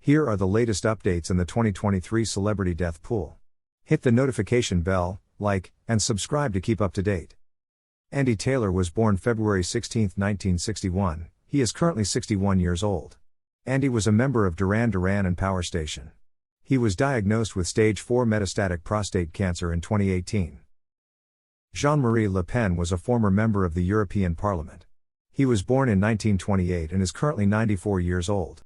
Here are the latest updates in the 2023 celebrity death pool. Hit the notification bell, like, and subscribe to keep up to date. Andy Taylor was born February 16, 1961. He is currently 61 years old. Andy was a member of Duran Duran and Power Station. He was diagnosed with stage 4 metastatic prostate cancer in 2018. Jean-Marie Le Pen was a former member of the European Parliament. He was born in 1928 and is currently 94 years old.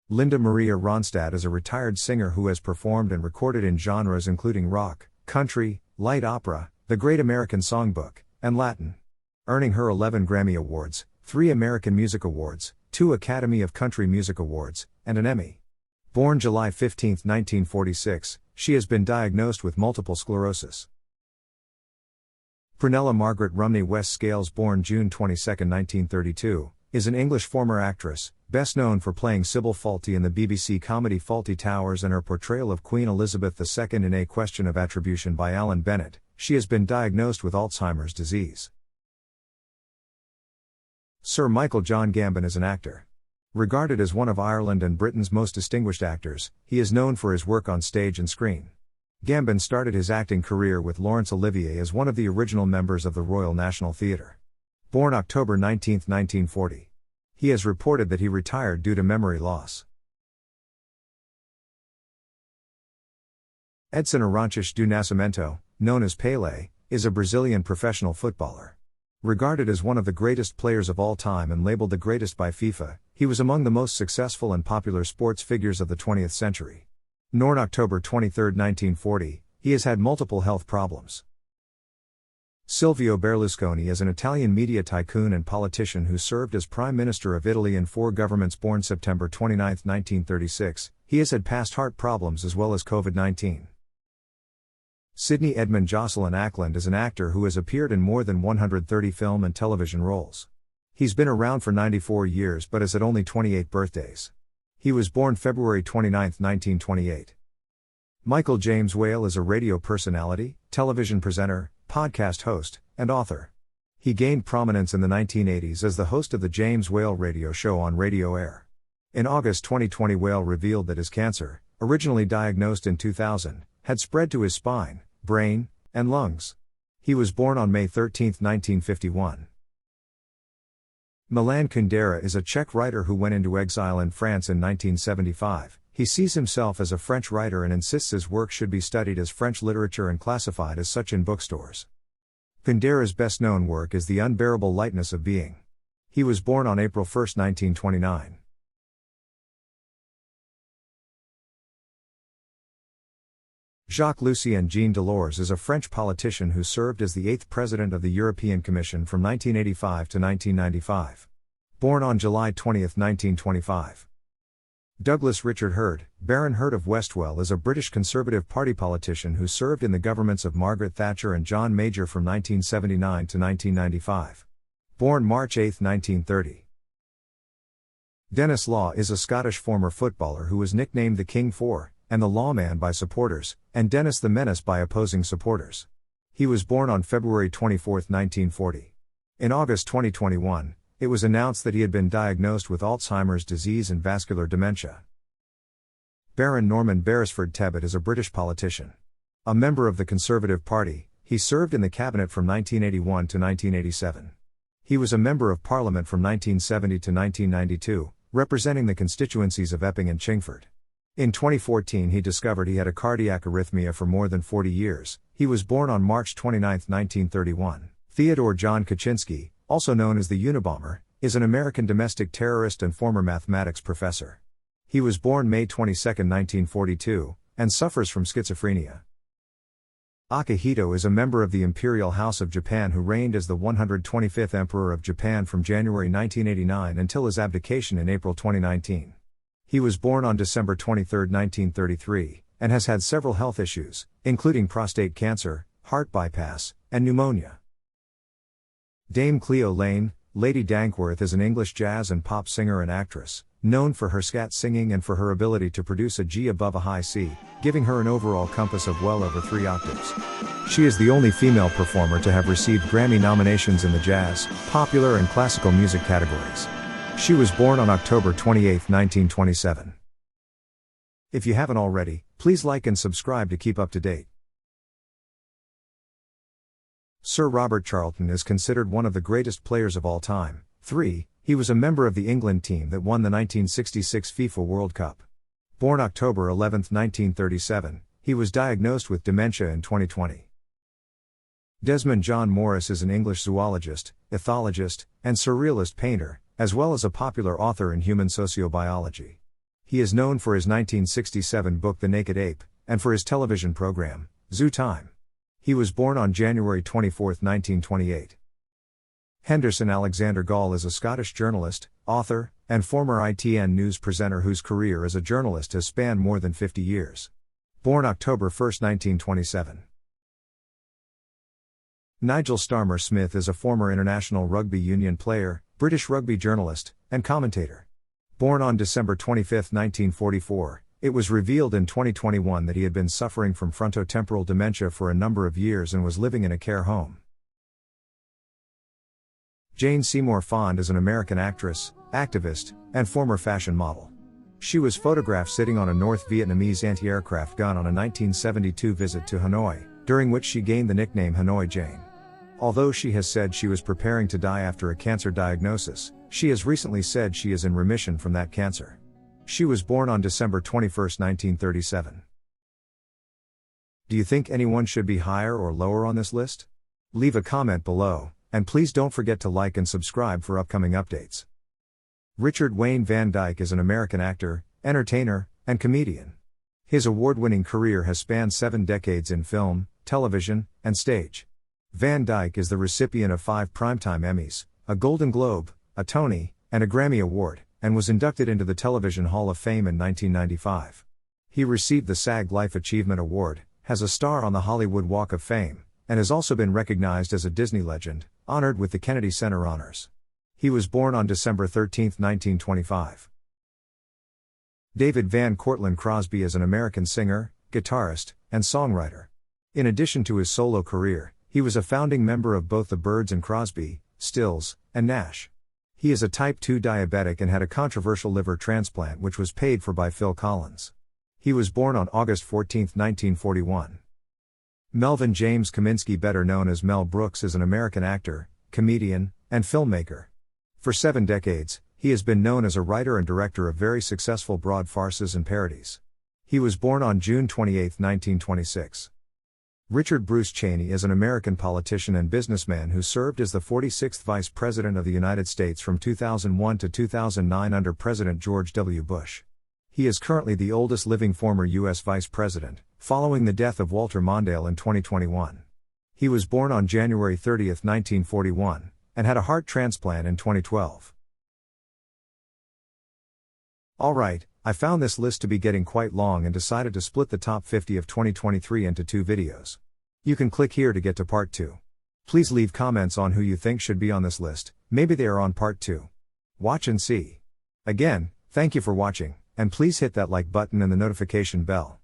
Linda Maria Ronstadt is a retired singer who has performed and recorded in genres including rock, country, light opera, the Great American Songbook, and Latin. Earning her 11 Grammy Awards, 3 American Music Awards, 2 Academy of Country Music Awards, and an Emmy. Born July 15, 1946, she has been diagnosed with multiple sclerosis. Prunella Margaret Rumney West Scales, born June 22, 1932, is an English former actress, best known for playing Sybil Fawlty in the BBC comedy Fawlty Towers and her portrayal of Queen Elizabeth II in A Question of Attribution by Alan Bennett. She has been diagnosed with Alzheimer's disease. Sir Michael John Gambon is an actor. Regarded as one of Ireland and Britain's most distinguished actors, he is known for his work on stage and screen. Gambon started his acting career with Laurence Olivier as one of the original members of the Royal National Theatre. Born October 19, 1940. He has reported that he retired due to memory loss. Edson Arantes do Nascimento, known as Pelé, is a Brazilian professional footballer. Regarded as one of the greatest players of all time and labeled the greatest by FIFA, he was among the most successful and popular sports figures of the 20th century. Born October 23, 1940, he has had multiple health problems. Silvio Berlusconi is an Italian media tycoon and politician who served as Prime Minister of Italy in 4 governments. Born September 29, 1936, he has had past heart problems as well as COVID-19. Sidney Edmund Jocelyn Ackland is an actor who has appeared in more than 130 film and television roles. He's been around for 94 years but has had only 28 birthdays. He was born February 29, 1928. Michael James Whale is a radio personality, television presenter, podcast host, and author. He gained prominence in the 1980s as the host of the James Whale radio show on Radio Air. In August 2020, Whale revealed that his cancer, originally diagnosed in 2000, had spread to his spine, brain, and lungs. He was born on May 13, 1951. Milan Kundera is a Czech writer who went into exile in France in 1975. He sees himself as a French writer and insists his work should be studied as French literature and classified as such in bookstores. Kundera's best-known work is The Unbearable Lightness of Being. He was born on April 1, 1929. Jacques-Lucien Jean Delors is a French politician who served as the 8th President of the European Commission from 1985 to 1995. Born on July 20, 1925. Douglas Richard Hurd, Baron Hurd of Westwell is a British Conservative Party politician who served in the governments of Margaret Thatcher and John Major from 1979 to 1995. Born March 8, 1930. Denis Law is a Scottish former footballer who was nicknamed the King for, and the Lawman by supporters, and Dennis the Menace by opposing supporters. He was born on February 24, 1940. In August 2021, it was announced that he had been diagnosed with Alzheimer's disease and vascular dementia. Baron Norman Beresford Tebbit is a British politician. A member of the Conservative Party, he served in the cabinet from 1981 to 1987. He was a member of Parliament from 1970 to 1992, representing the constituencies of Epping and Chingford. In 2014 he discovered he had a cardiac arrhythmia for more than 40 years. He was born on March 29, 1931. Theodore John Kaczynski, also known as the Unabomber, is an American domestic terrorist and former mathematics professor. He was born May 22, 1942, and suffers from schizophrenia. Akihito is a member of the Imperial House of Japan who reigned as the 125th Emperor of Japan from January 1989 until his abdication in April 2019. He was born on December 23, 1933, and has had several health issues, including prostate cancer, heart bypass, and pneumonia. Dame Cleo Lane, Lady Dankworth is an English jazz and pop singer and actress, known for her scat singing and for her ability to produce a G above a high C, giving her an overall compass of well over 3 octaves. She is the only female performer to have received Grammy nominations in the jazz, popular and classical music categories. She was born on October 28, 1927. If you haven't already, please like and subscribe to keep up to date. Sir Robert Charlton is considered one of the greatest players of all time. 3. He was a member of the England team that won the 1966 FIFA World Cup. Born October 11, 1937, he was diagnosed with dementia in 2020. Desmond John Morris is an English zoologist, ethologist, and surrealist painter, as well as a popular author in human sociobiology. He is known for his 1967 book The Naked Ape, and for his television program, Zoo Time. He was born on January 24, 1928. Henderson Alexander Gall is a Scottish journalist, author, and former ITN news presenter whose career as a journalist has spanned more than 50 years. Born October 1, 1927. Nigel Starmer Smith is a former international rugby union player, British rugby journalist, and commentator. Born on December 25, 1944, it was revealed in 2021 that he had been suffering from frontotemporal dementia for a number of years and was living in a care home. Jane Seymour Fond is an American actress, activist, and former fashion model. She was photographed sitting on a North Vietnamese anti-aircraft gun on a 1972 visit to Hanoi, during which she gained the nickname Hanoi Jane. Although she has said she was preparing to die after a cancer diagnosis, she has recently said she is in remission from that cancer. She was born on December 21, 1937. Do you think anyone should be higher or lower on this list? Leave a comment below, and please don't forget to like and subscribe for upcoming updates. Richard Wayne Van Dyke is an American actor, entertainer, and comedian. His award-winning career has spanned 7 decades in film, television, and stage. Van Dyke is the recipient of 5 Primetime Emmys, a Golden Globe, a Tony, and a Grammy Award, and was inducted into the Television Hall of Fame in 1995. He received the SAG Life Achievement Award, has a star on the Hollywood Walk of Fame, and has also been recognized as a Disney legend, honored with the Kennedy Center Honors. He was born on December 13, 1925. David Van Cortlandt Crosby is an American singer, guitarist, and songwriter. In addition to his solo career, he was a founding member of both the Byrds and Crosby, Stills, and Nash. He is a type 2 diabetic and had a controversial liver transplant which was paid for by Phil Collins. He was born on August 14, 1941. Melvin James Kaminsky, better known as Mel Brooks, is an American actor, comedian, and filmmaker. For 7 decades, he has been known as a writer and director of very successful broad farces and parodies. He was born on June 28, 1926. Richard Bruce Cheney is an American politician and businessman who served as the 46th Vice President of the United States from 2001 to 2009 under President George W. Bush. He is currently the oldest living former U.S. Vice President, following the death of Walter Mondale in 2021. He was born on January 30, 1941, and had a heart transplant in 2012. Alright, I found this list to be getting quite long and decided to split the top 50 of 2023 into 2 videos. You can click here to get to part 2. Please leave comments on who you think should be on this list, maybe they are on part 2. Watch and see. Again, thank you for watching, and please hit that like button and the notification bell.